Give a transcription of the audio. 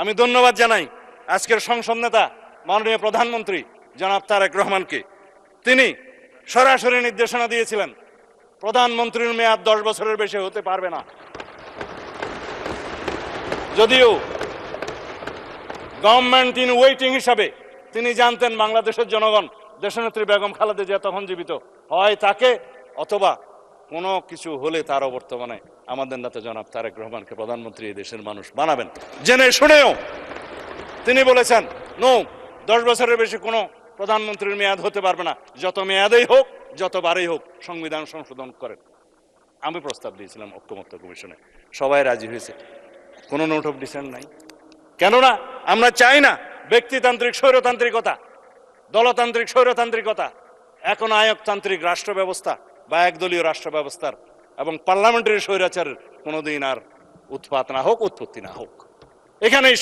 আমি ধন্যবাদ জানাই আজকের সংসদ নেতা মাননীয় প্রধানমন্ত্রী জনাব তারেক রহমানকে। তিনি সরাসরি নির্দেশনা দিয়েছিলেন প্রধানমন্ত্রীর মেয়াদ 10 বছরের বেশি হতে পারবে না। যদিও গভর্নমেন্ট ইন ওয়েটিং হিসাবে তিনি জানতেন বাংলাদেশের জনগণ দেশনেত্রী বেগম খালেদা জিয়া তখন জীবিত, হয় তাকে অথবা কোনো কিছু হলে তার বর্তমানে আমাদের নেতা জনাব তারেক রহমানকে প্রধানমন্ত্রী এই দেশের মানুষ বানাবেন। জেনে শুনেও তিনি বলেছেন নো, 10 বছরের বেশি কোনো প্রধানমন্ত্রীর মেয়াদ হতে পারবে না, যত মেয়াদেই হোক যতবারই হোক সংবিধান সংশোধন করেন। আমি প্রস্তাব দিয়েছিলাম ঐক্যমত্য কমিশনে, সবাই রাজি হয়েছে, কোনো নোট অফ ডিসেন্ট নাই। কেননা আমরা চাই না ব্যক্তিতান্ত্রিক স্বৈরতান্ত্রিকতা, দলতান্ত্রিক স্বৈরতান্ত্রিকতা, এখন আয়কতান্ত্রিক রাষ্ট্র ব্যবস্থা বা একদলীয় রাষ্ট্র ব্যবস্থার এবং পার্লামেন্টারি স্বৈরাচারের কোনোদিন আর উৎপাত না হোক, উৎপত্তি না হোক। এখানেই